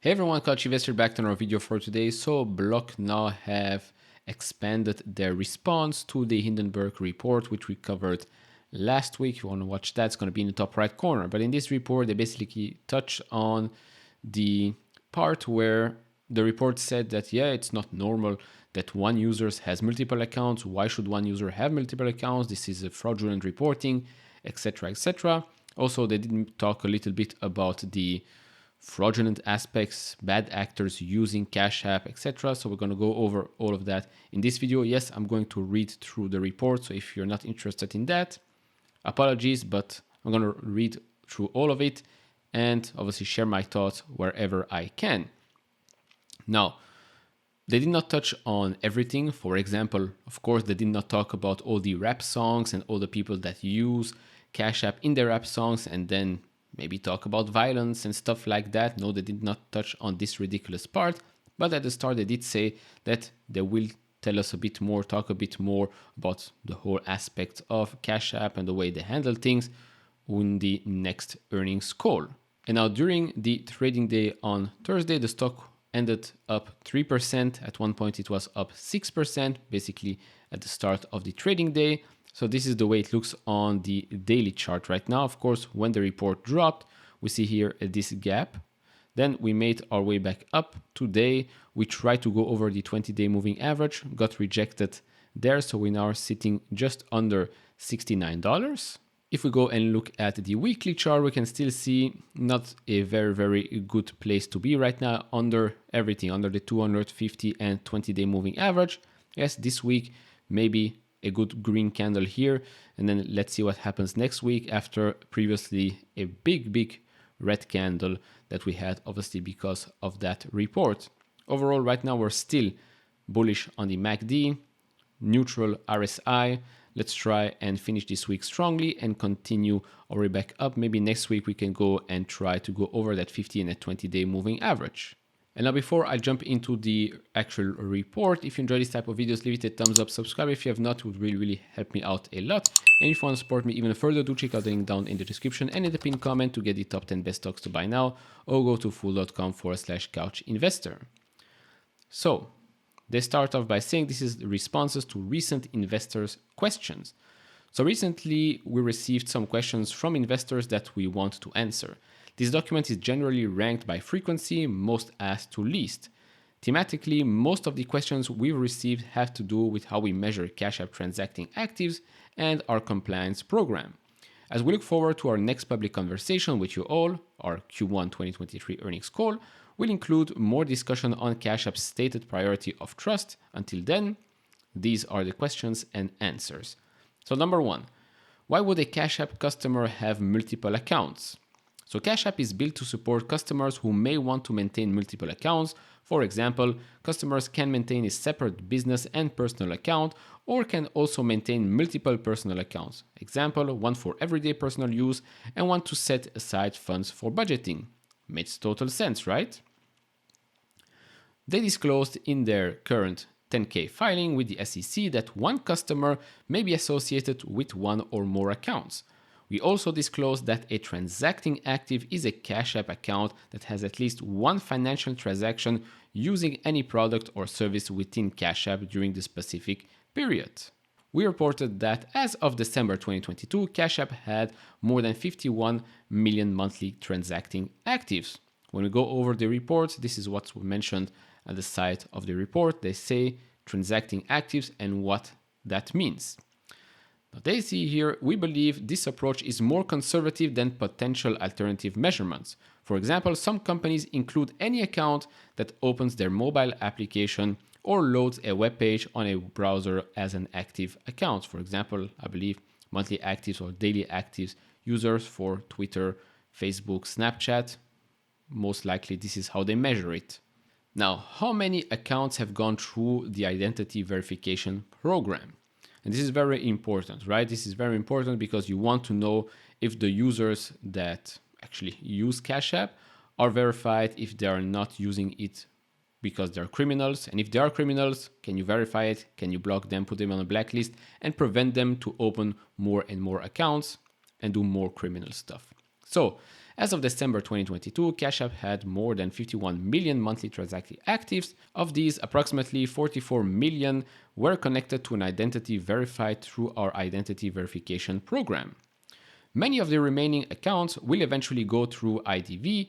Hey everyone, Coach Investor back to our video for today. So Block now have expanded their response to the Hindenburg report, which we covered last week. If you want to watch that, it's going to be in the top right corner. But in this report, they basically touch on the part where the report said that, yeah, it's not normal that one user has multiple accounts. Why should one user have multiple accounts? This is a fraudulent reporting, etc., etc. Also, they didn't talk a little bit about the fraudulent aspects, bad actors using Cash App, etc. So we're going to go over all of that in this video. Yes, I'm going to read through the report. So if you're not interested in that, apologies, but I'm going to read through all of it and obviously share my thoughts wherever I can. Now, they did not touch on everything. For example, of course, they did not talk about all the rap songs and all the people that use Cash App in their rap songs and then maybe talk about violence and stuff like that. No, they did not touch on this ridiculous part. But at the start, they did say that they will tell us a bit more, talk a bit more about the whole aspect of Cash App and the way they handle things in the next earnings call. And now during the trading day on Thursday, the stock ended up 3%. At one point, it was up 6%, basically at the start of the trading day. So this is the way it looks on the daily chart right now. Of course, when the report dropped, we see here this gap. Then we made our way back up. Today, we tried to go over the 20-day moving average, got rejected there. So we now are sitting just under $69. If we go and look at the weekly chart, we can still see not a very, very good place to be right now under everything, under the 250 and 20-day moving average. Yes, this week, maybe a good green candle here. And then let's see what happens next week after previously a big red candle that we had, obviously because of that report. Overall, right now, we're still bullish on the MACD, neutral RSI. Let's try and finish this week strongly and continue our way back up. Maybe next week we can go and try to go over that 50 and a 20-day moving average. And now before I jump into the actual report, if you enjoy this type of videos, leave it a thumbs up, subscribe if you have not, it would really help me out a lot. And if you want to support me even further, do check out the link down in the description and in the pinned comment to get the top 10 best stocks to buy now, or go to fool.com/couchinvestor. So they start off by saying this is the responses to recent investors' questions. So recently we received some questions from investors that we want to answer. This document is generally ranked by frequency, most asked to least. Thematically, most of the questions we've received have to do with how we measure Cash App transacting actives and our compliance program. As we look forward to our next public conversation with you all, our Q1 2023 earnings call, will include more discussion on Cash App's stated priority of trust. Until then, these are the questions and answers. So number one, why would a Cash App customer have multiple accounts? So Cash App is built to support customers who may want to maintain multiple accounts. For example, customers can maintain a separate business and personal account, or can also maintain multiple personal accounts. Example, one for everyday personal use and one to set aside funds for budgeting. Makes total sense, right? They disclosed in their current 10K filing with the SEC that one customer may be associated with one or more accounts. We also disclosed that a transacting active is a Cash App account that has at least one financial transaction using any product or service within Cash App during the specific period. We reported that as of December 2022, Cash App had more than 51 million monthly transacting actives. When we go over the report, this is what's mentioned at the side of the report. They say transacting actives and what that means. But they see here, we believe this approach is more conservative than potential alternative measurements. For example, some companies include any account that opens their mobile application or loads a web page on a browser as an active account. For example, I believe monthly actives or daily actives users for Twitter, Facebook, Snapchat. Most likely this is how they measure it. Now, how many accounts have gone through the identity verification program? And this is very important, right? This is very important because you want to know if the users that actually use Cash App are verified, if they are not using it because they're criminals. And if they are criminals, can you verify it? Can you block them, put them on a blacklist, and prevent them to open more and more accounts and do more criminal stuff? So As of December 2022, Cash App had more than 51 million monthly transacting actives. Of these, approximately 44 million were connected to an identity verified through our identity verification program. Many of the remaining accounts will eventually go through IDV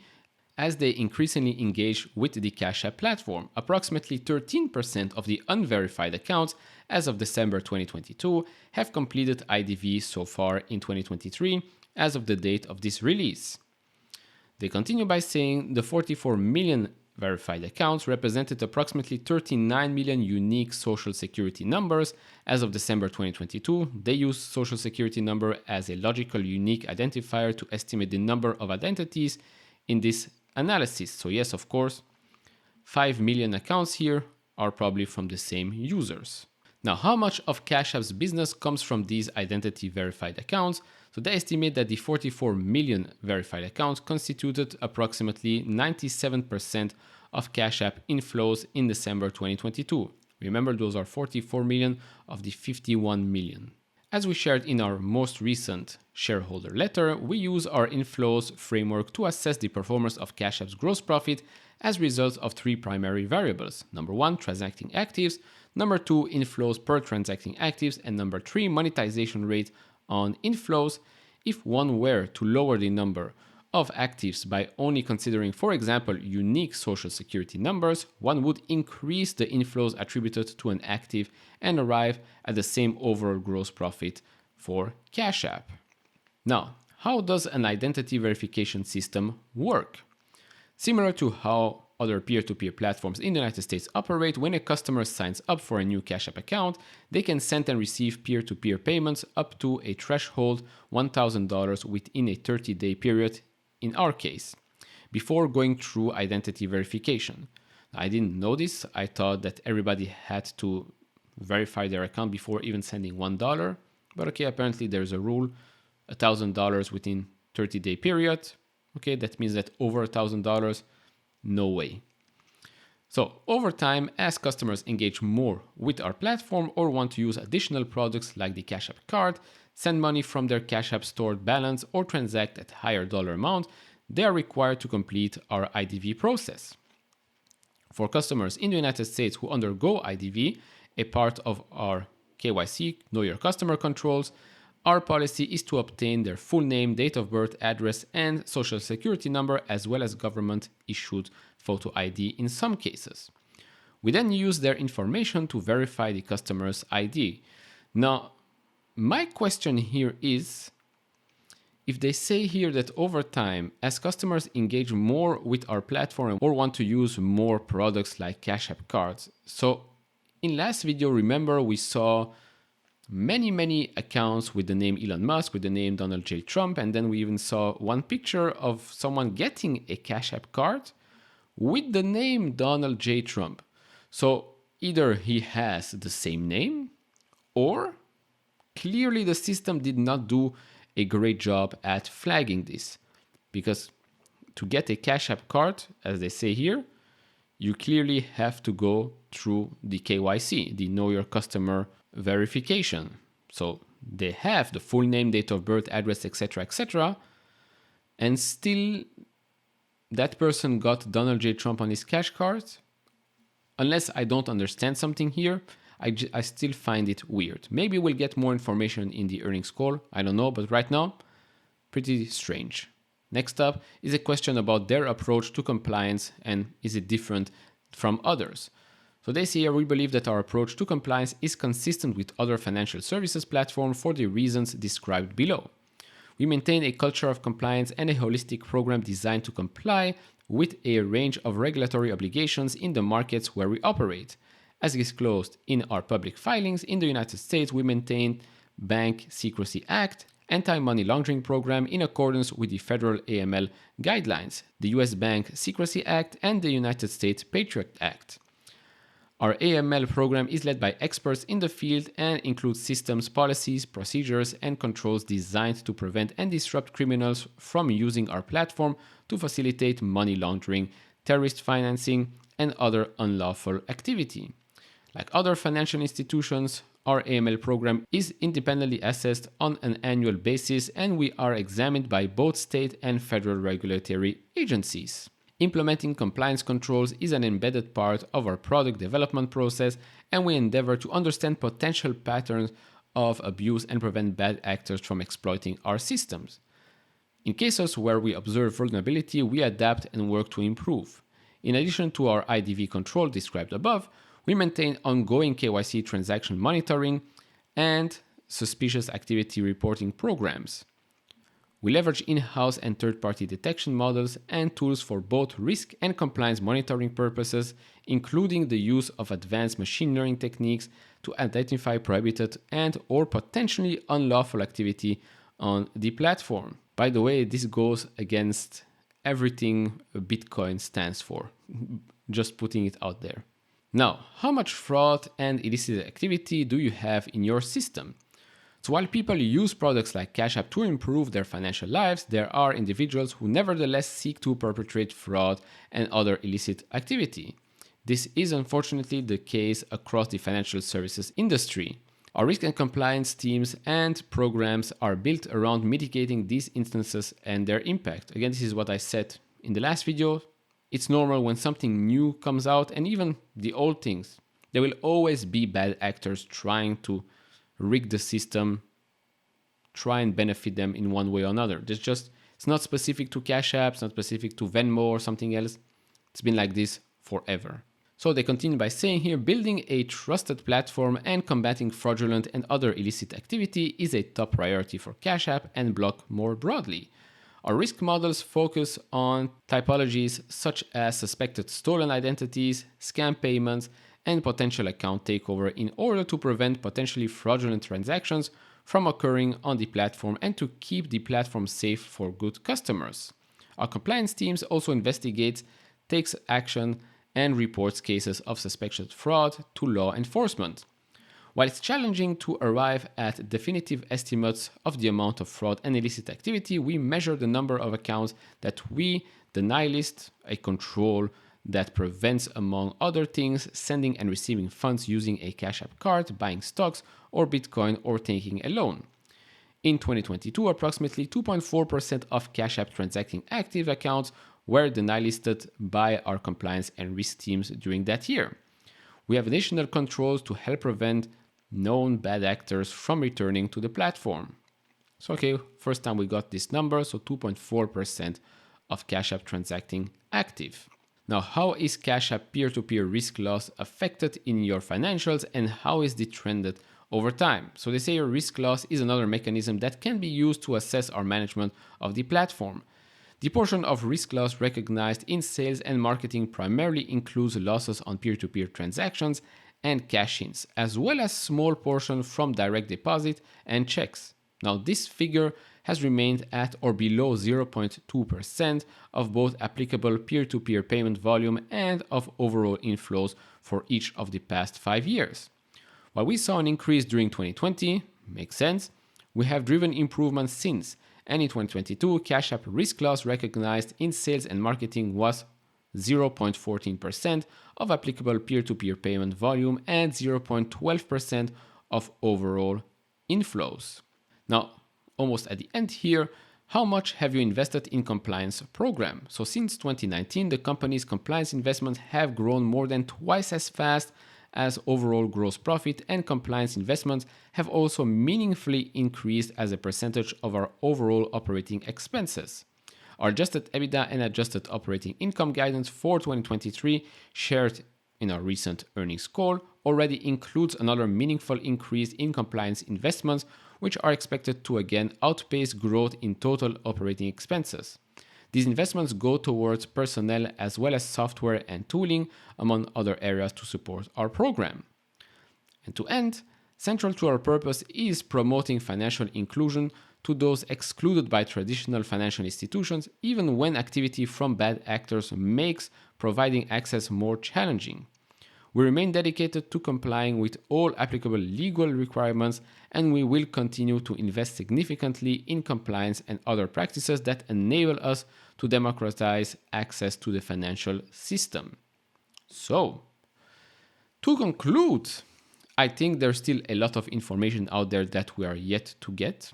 as they increasingly engage with the Cash App platform. Approximately 13% of the unverified accounts as of December 2022 have completed IDV so far in 2023 as of the date of this release. They continue by saying the 44 million verified accounts represented approximately 39 million unique social security numbers. As of December 2022, they use social security number as a logical unique identifier to estimate the number of identities in this analysis. So yes, of course, 5 million accounts here are probably from the same users. Now, how much of Cash App's business comes from these identity verified accounts? So they estimate that the 44 million verified accounts constituted approximately 97% of Cash App inflows in December 2022. Remember, those are 44 million of the 51 million. As we shared in our most recent shareholder letter, we use our inflows framework to assess the performance of Cash App's gross profit as a result of three primary variables. Number one, transacting actives. Number two, inflows per transacting actives. And number three, monetization rate on inflows. If one were to lower the number of actives by only considering, for example, unique social security numbers, one would increase the inflows attributed to an active and arrive at the same overall gross profit for Cash App. Now, how does an identity verification system work? Similar to how other peer-to-peer platforms in the United States operate, when a customer signs up for a new Cash App account, they can send and receive peer-to-peer payments up to a threshold $1,000 within a 30-day period, in our case, before going through identity verification. I didn't know this. I thought that everybody had to verify their account before even sending $1. But okay, apparently there's a rule, $1,000 within 30-day period. Okay, that means that over $1,000, no way. So over time, as customers engage more with our platform or want to use additional products like the Cash App card, send money from their Cash App stored balance, or transact at higher dollar amount, they are required to complete our IDV process. For customers in the United States who undergo IDV, a part of our KYC, Know Your Customer controls, our policy is to obtain their full name, date of birth, address, and social security number, as well as government-issued photo ID in some cases. We then use their information to verify the customer's ID. Now, my question here is, if they say here that over time, as customers engage more with our platform or want to use more products like Cash App cards. So in last video, remember we saw many accounts with the name Elon Musk, with the name Donald J. Trump, and then we even saw one picture of someone getting a Cash App card with the name Donald J. Trump. So either he has the same name, or clearly the system did not do a great job at flagging this. Because to get a Cash App card, as they say here, you clearly have to go through the KYC, the Know Your Customer verification. So they have the full name, date of birth, address, etc., and still that person got Donald J. Trump on his cash card. Unless I don't understand something here, I still find it weird. Maybe we'll get more information in the earnings call. I don't know, but right now, pretty strange. Next up is a question about their approach to compliance and is it different from others. So they say here, we believe that our approach to compliance is consistent with other financial services platforms for the reasons described below. We maintain a culture of compliance and a holistic program designed to comply with a range of regulatory obligations in the markets where we operate. As disclosed in our public filings in the United States, we maintain Bank Secrecy Act, anti-money laundering program in accordance with the federal AML guidelines, the US Bank Secrecy Act, and the United States Patriot Act. Our AML program is led by experts in the field and includes systems, policies, procedures, and controls designed to prevent and disrupt criminals from using our platform to facilitate money laundering, terrorist financing, and other unlawful activity. Like other financial institutions, Our AML program is independently assessed on an annual basis, and we are examined by both state and federal regulatory agencies. Implementing compliance controls is an embedded part of our product development process, and we endeavor to understand potential patterns of abuse and prevent bad actors from exploiting our systems. In cases where we observe vulnerability, we adapt and work to improve. In addition to our IDV control described above, we maintain ongoing KYC transaction monitoring and suspicious activity reporting programs. We leverage in-house and third-party detection models and tools for both risk and compliance monitoring purposes, including the use of advanced machine learning techniques to identify prohibited and/or potentially unlawful activity on the platform. By the way, this goes against everything Bitcoin stands for. Just putting it out there. Now, how much fraud and illicit activity do you have in your system? So while people use products like Cash App to improve their financial lives, there are individuals who nevertheless seek to perpetrate fraud and other illicit activity. This is unfortunately the case across the financial services industry. Our risk and compliance teams and programs are built around mitigating these instances and their impact. Again, this is what I said in the last video. It's normal when something new comes out, and even the old things. There will always be bad actors trying to rig the system, try and benefit them in one way or another. It's not specific to Cash App, it's not specific to Venmo or something else. It's been like this forever. So they continue by saying here, building a trusted platform and combating fraudulent and other illicit activity is a top priority for Cash App and Block more broadly. Our risk models focus on typologies such as suspected stolen identities, scam payments, and potential account takeover in order to prevent potentially fraudulent transactions from occurring on the platform and to keep the platform safe for good customers. Our compliance teams also investigate, takes action, and reports cases of suspected fraud to law enforcement. While it's challenging to arrive at definitive estimates of the amount of fraud and illicit activity, we measure the number of accounts that we deny list, a control that prevents, among other things, sending and receiving funds using a Cash App card, buying stocks or Bitcoin, or taking a loan. In 2022, approximately 2.4% of Cash App transacting active accounts were deny listed by our compliance and risk teams during that year. We have additional controls to help prevent known bad actors from returning to the platform. So okay, first time we got this number, so 2.4% of Cash App transacting active. Now, how is Cash App peer-to-peer risk loss affected in your financials, and how is it trended over time? So they say your risk loss is another mechanism that can be used to assess our management of the platform. The portion of risk loss recognized in sales and marketing primarily includes losses on peer-to-peer transactions and cash-ins, as well as small portion from direct deposit and checks. Now, this figure has remained at or below 0.2% of both applicable peer-to-peer payment volume and of overall inflows for each of the past 5 years. While we saw an increase during 2020, makes sense, we have driven improvements since, and in 2022, Cash App risk loss recognized in sales and marketing was 0.14% of applicable peer-to-peer payment volume and 0.12% of overall inflows. Now, almost at the end here, how much have you invested in compliance program? So since 2019, the company's compliance investments have grown more than twice as fast as overall gross profit, and compliance investments have also meaningfully increased as a percentage of our overall operating expenses. Our adjusted EBITDA and adjusted operating income guidance for 2023, shared in our recent earnings call, already includes another meaningful increase in compliance investments, which are expected to again outpace growth in total operating expenses. These investments go towards personnel as well as software and tooling, among other areas to support our program. And to end, central to our purpose is promoting financial inclusion to those excluded by traditional financial institutions, even when activity from bad actors makes providing access more challenging. We remain dedicated to complying with all applicable legal requirements, and we will continue to invest significantly in compliance and other practices that enable us to democratize access to the financial system. So, to conclude, I think there's still a lot of information out there that we are yet to get.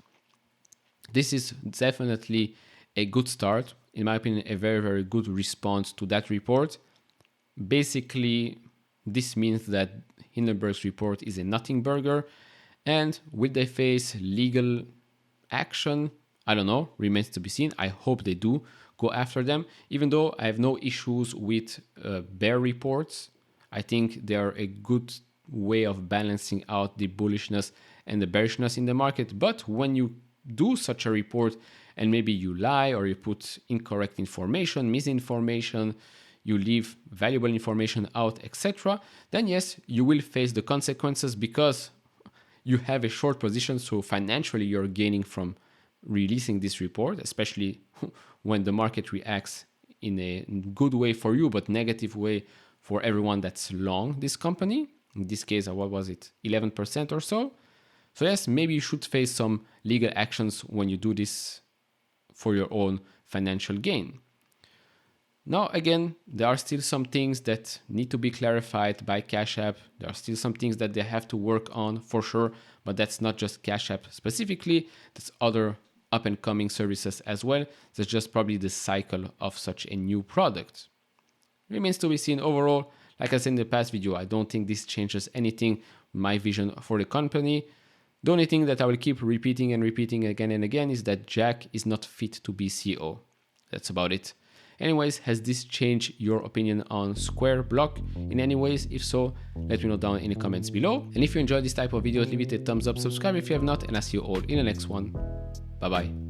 This is definitely a good start, in my opinion, a very, very good response to that report. Basically, this means that Hindenburg's report is a nothing burger, and will they face legal action? I don't know, remains to be seen. I hope they do go after them, even though I have no issues with bear reports. I think they are a good way of balancing out the bullishness and the bearishness in the market. But when you do such a report and maybe you lie or you put incorrect information, misinformation, you leave valuable information out, etc., then yes, you will face the consequences because you have a short position, so financially you're gaining from releasing this report, especially when the market reacts in a good way for you, but negative way for everyone that's long this company. In this case, what was it, 11% or so? So yes, maybe you should face some legal actions when you do this for your own financial gain. Now, again, there are still some things that need to be clarified by Cash App. There are still some things that they have to work on for sure, but that's not just Cash App specifically. That's other up and coming services as well. That's just probably the cycle of such a new product. Remains to be seen overall. Like I said in the past video, I don't think this changes anything, my vision for the company. The only thing that I will keep repeating and repeating again and again is that Jack is not fit to be CEO. That's about it. Anyways, has this changed your opinion on Square Block in any ways? If so, let me know down in the comments below. And if you enjoyed this type of videos, leave it a thumbs up, subscribe if you have not, and I'll see you all in the next one. Bye bye.